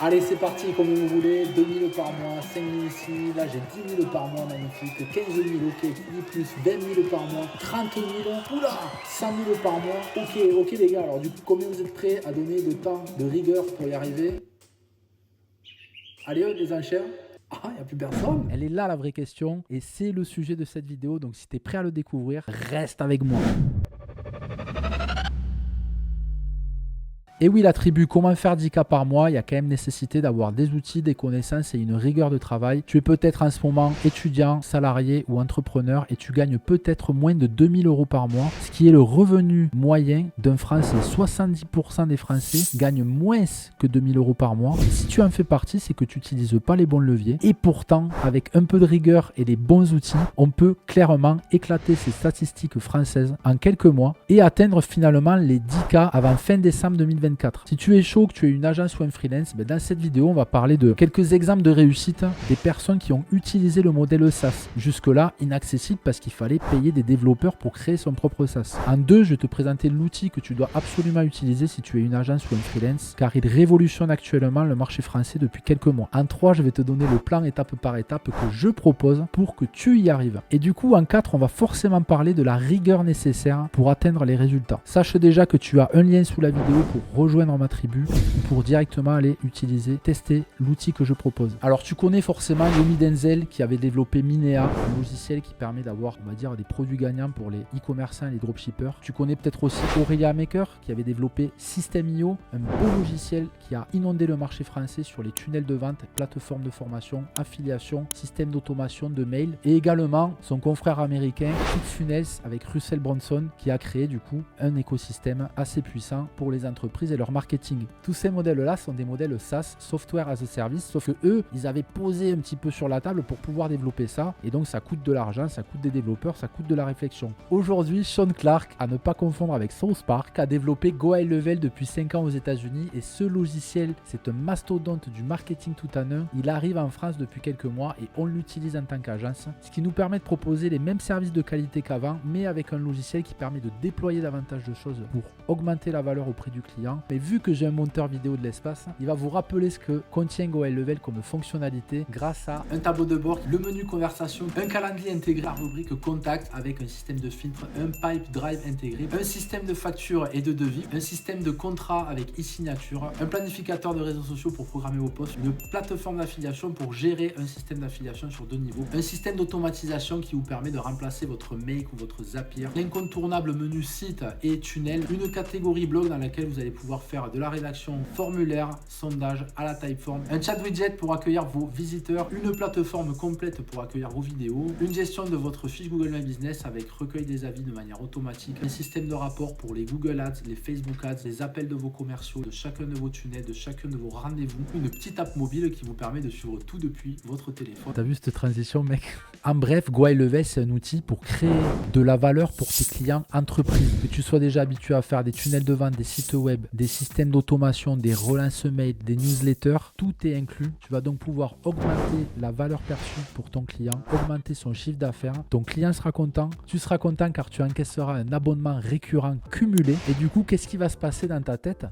Allez, c'est parti, comme vous voulez, 2000 par mois, 5000 ici, là j'ai 10 000 par mois, magnifique, 15 000, ok, ni plus, 20 000 par mois, 30 000, oula, 100 000 par mois, ok les gars, alors du coup, combien vous êtes prêts à donner de temps, de rigueur pour y arriver? Allez, les enchères. Ah, il n'y a plus personne. Elle est là la vraie question et c'est le sujet de cette vidéo, donc si tu es prêt à le découvrir, reste avec moi. Et oui, la tribu, comment faire 10K par mois? Il y a quand même nécessité d'avoir des outils, des connaissances et une rigueur de travail. Tu es peut-être en ce moment étudiant, salarié ou entrepreneur et tu gagnes peut-être moins de 2000 € par mois, ce qui est le revenu moyen d'un Français. 70% des Français gagnent moins que 2000 € par mois. Si tu en fais partie, c'est que tu n'utilises pas les bons leviers. Et pourtant, avec un peu de rigueur et les bons outils, on peut clairement éclater ces statistiques françaises en quelques mois et atteindre finalement les 10K avant fin décembre 2024. Si tu es chaud, que tu es une agence ou un freelance, dans cette vidéo, on va parler de quelques exemples de réussite des personnes qui ont utilisé le modèle SaaS. Jusque-là, inaccessible parce qu'il fallait payer des développeurs pour créer son propre SaaS. En deux, je vais te présenter l'outil que tu dois absolument utiliser si tu es une agence ou un freelance, car il révolutionne actuellement le marché français depuis quelques mois. En trois, je vais te donner le plan étape par étape que je propose pour que tu y arrives. Et du coup, en quatre, on va forcément parler de la rigueur nécessaire pour atteindre les résultats. Sache déjà que tu as un lien sous la vidéo pour rejoindre ma tribu pour directement aller utiliser, tester l'outil que je propose. Alors tu connais forcément Yomi Denzel qui avait développé Minea, un logiciel qui permet d'avoir, on va dire, des produits gagnants pour les e-commerçants et les dropshippers. Tu connais peut-être aussi Aurelia Maker qui avait développé System.io, un beau logiciel qui a inondé le marché français sur les tunnels de vente, plateformes de formation, affiliation, système d'automation de mail et également son confrère américain ClickFunnels avec Russell Brunson qui a créé du coup un écosystème assez puissant pour les entreprises et leur marketing. Tous ces modèles-là sont des modèles SaaS, Software as a Service, sauf que eux, ils avaient posé un petit peu sur la table pour pouvoir développer ça. Et donc, ça coûte de l'argent, ça coûte des développeurs, ça coûte de la réflexion. Aujourd'hui, Sean Clark, à ne pas confondre avec South Park, a développé Go High Level depuis 5 ans aux États-Unis. Et ce logiciel, c'est un mastodonte du marketing tout en un. Il arrive en France depuis quelques mois et on l'utilise en tant qu'agence, ce qui nous permet de proposer les mêmes services de qualité qu'avant, mais avec un logiciel qui permet de déployer davantage de choses pour augmenter la valeur auprès du client. Mais vu que j'ai un monteur vidéo de l'espace, il va vous rappeler ce que contient Go High Level comme fonctionnalité grâce à un tableau de bord, le menu conversation, un calendrier intégré à la rubrique contact avec un système de filtre, un pipe drive intégré, un système de facture et de devis, un système de contrat avec e-signature, un planificateur de réseaux sociaux pour programmer vos posts, une plateforme d'affiliation pour gérer un système d'affiliation sur 2 niveaux, un système d'automatisation qui vous permet de remplacer votre Make ou votre Zapier, l'incontournable menu site et tunnel, une catégorie blog dans laquelle vous allez pouvoir faire de la rédaction, formulaire, sondage à la Typeform, un chat widget pour accueillir vos visiteurs, une plateforme complète pour accueillir vos vidéos, une gestion de votre fiche Google My Business avec recueil des avis de manière automatique, un système de rapport pour les Google Ads, les Facebook Ads, les appels de vos commerciaux, de chacun de vos tunnels, de chacun de vos rendez-vous, une petite app mobile qui vous permet de suivre tout depuis votre téléphone. T'as vu cette transition, mec? En bref, Go High Level, c'est un outil pour créer de la valeur pour tes clients entreprises. Que tu sois déjà habitué à faire des tunnels de vente, des sites web, des systèmes d'automation, des relances mail, des newsletters, tout est inclus. Tu vas donc pouvoir augmenter la valeur perçue pour ton client, augmenter son chiffre d'affaires. Ton client sera content, tu seras content car tu encaisseras un abonnement récurrent cumulé. Et du coup, qu'est-ce qui va se passer dans ta tête?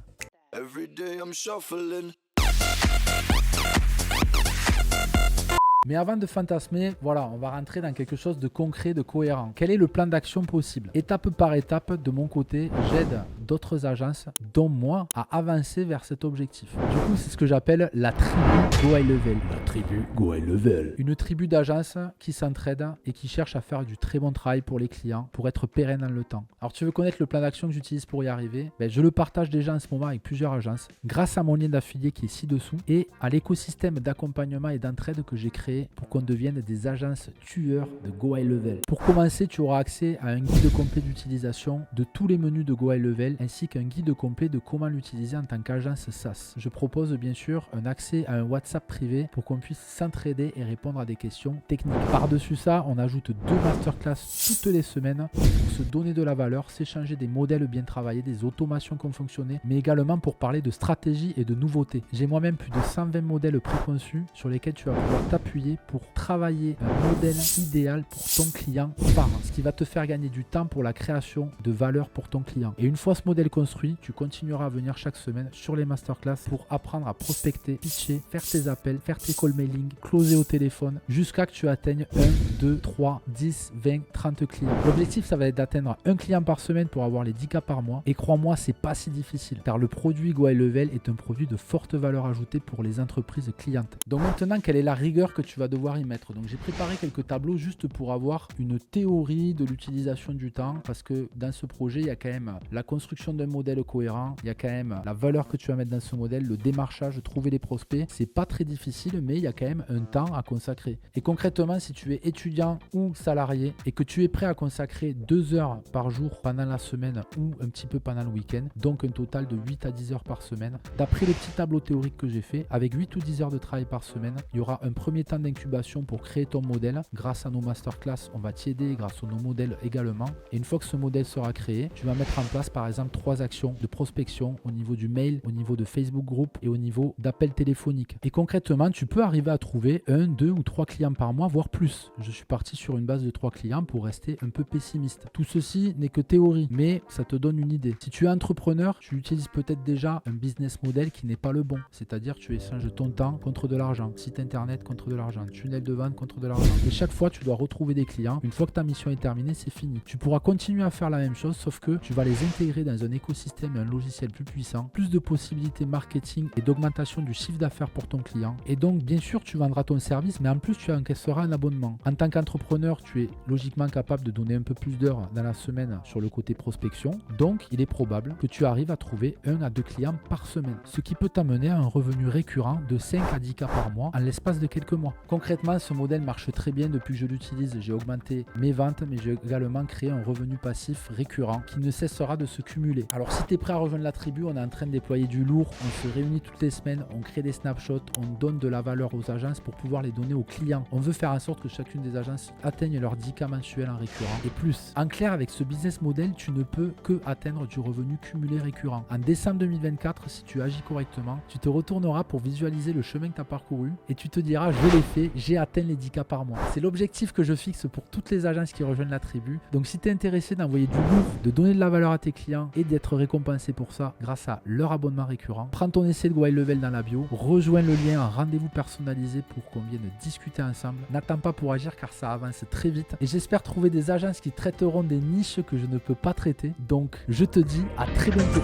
Mais avant de fantasmer, voilà, on va rentrer dans quelque chose de concret, de cohérent. Quel est le plan d'action possible? Étape par étape, de mon côté, j'aide d'autres agences, dont moi, à avancer vers cet objectif. Du coup, c'est ce que j'appelle la tribu Go High Level. La tribu Go High Level. Une tribu d'agences qui s'entraident et qui cherchent à faire du très bon travail pour les clients, pour être pérenne dans le temps. Alors, tu veux connaître le plan d'action que j'utilise pour y arriver? Je le partage déjà en ce moment avec plusieurs agences, grâce à mon lien d'affilié qui est ci-dessous et à l'écosystème d'accompagnement et d'entraide que j'ai créé pour qu'on devienne des agences tueurs de Go High Level. Pour commencer, tu auras accès à un guide complet d'utilisation de tous les menus de Go High Level ainsi qu'un guide complet de comment l'utiliser en tant qu'agence SaaS. Je propose bien sûr un accès à un WhatsApp privé pour qu'on puisse s'entraider et répondre à des questions techniques. Par-dessus ça, on ajoute 2 masterclass toutes les semaines pour se donner de la valeur, s'échanger des modèles bien travaillés, des automations qui ont fonctionné, mais également pour parler de stratégie et de nouveautés. J'ai moi-même plus de 120 modèles préconçus sur lesquels tu vas pouvoir t'appuyer pour travailler un modèle idéal pour ton client phare, ce qui va te faire gagner du temps pour la création de valeur pour ton client. Et une fois ce modèle construit, tu continueras à venir chaque semaine sur les masterclass pour apprendre à prospecter, pitcher, faire tes appels, faire tes call mailing, closer au téléphone jusqu'à que tu atteignes 1, 2, 3, 10, 20, 30 clients. L'objectif, ça va être d'atteindre un client par semaine pour avoir les 10 cas par mois. Et crois-moi, c'est pas si difficile car le produit Go High Level est un produit de forte valeur ajoutée pour les entreprises clientes. Donc maintenant, quelle est la rigueur que tu vas devoir y mettre? Donc j'ai préparé quelques tableaux juste pour avoir une théorie de l'utilisation du temps parce que dans ce projet, il y a quand même la construction d'un modèle cohérent, il y a quand même la valeur que tu vas mettre dans ce modèle, le démarchage, trouver les prospects. C'est pas très difficile, mais il y a quand même un temps à consacrer. Et concrètement, si tu es étudiant ou salarié et que tu es prêt à consacrer 2 heures par jour pendant la semaine ou un petit peu pendant le week-end, donc un total de 8 à 10 heures par semaine, d'après les petits tableaux théoriques que j'ai fait, avec 8 ou 10 heures de travail par semaine, il y aura un premier temps d'incubation pour créer ton modèle. Grâce à nos masterclass, on va t'aider grâce à nos modèles également. Et une fois que ce modèle sera créé, tu vas mettre en place par exemple 3 actions de prospection au niveau du mail, au niveau de Facebook Group et au niveau d'appels téléphoniques. Et concrètement, tu peux arriver à trouver 1, 2 ou 3 clients par mois, voire plus. Je suis parti sur une base de 3 clients pour rester un peu pessimiste. Tout ceci n'est que théorie, mais ça te donne une idée. Si tu es entrepreneur, tu utilises peut-être déjà un business model qui n'est pas le bon. C'est-à-dire tu échanges ton temps contre de l'argent, site internet contre de l'argent, tunnel de vente contre de l'argent. Et chaque fois, tu dois retrouver des clients. Une fois que ta mission est terminée, c'est fini. Tu pourras continuer à faire la même chose, sauf que tu vas les intégrer dans un écosystème et un logiciel plus puissant, plus de possibilités marketing et d'augmentation du chiffre d'affaires pour ton client. Et donc, bien sûr, tu vendras ton service, mais en plus, tu encaisseras un abonnement. En tant qu'entrepreneur, tu es logiquement capable de donner un peu plus d'heures dans la semaine sur le côté prospection. Donc, il est probable que tu arrives à trouver 1 à 2 clients par semaine, ce qui peut t'amener à un revenu récurrent de 5 à 10 cas par mois en l'espace de quelques mois. Concrètement, ce modèle marche très bien depuis que je l'utilise. J'ai augmenté mes ventes, mais j'ai également créé un revenu passif récurrent qui ne cessera de se cumuler. Alors, si tu es prêt à rejoindre la tribu, on est en train de déployer du lourd. On se réunit toutes les semaines, on crée des snapshots, on donne de la valeur aux agences pour pouvoir les donner aux clients. On veut faire en sorte que chacune des agences atteigne leurs 10 cas mensuels en récurrent et plus. En clair, avec ce business model, tu ne peux que atteindre du revenu cumulé récurrent. En décembre 2024, si tu agis correctement, tu te retourneras pour visualiser le chemin que tu as parcouru et tu te diras, je l'ai fait, j'ai atteint les 10 cas par mois. C'est l'objectif que je fixe pour toutes les agences qui rejoignent la tribu. Donc si tu es intéressé d'envoyer du lourd, de donner de la valeur à tes clients et d'être récompensé pour ça grâce à leur abonnement récurrent, prends ton essai de Go High Level dans la bio, rejoins le lien en rendez-vous personnalisé pour qu'on vienne discuter ensemble. N'attends pas pour agir car ça avance très vite et j'espère trouver des agences qui traiteront des niches que je ne peux pas traiter. Donc je te dis à très bientôt.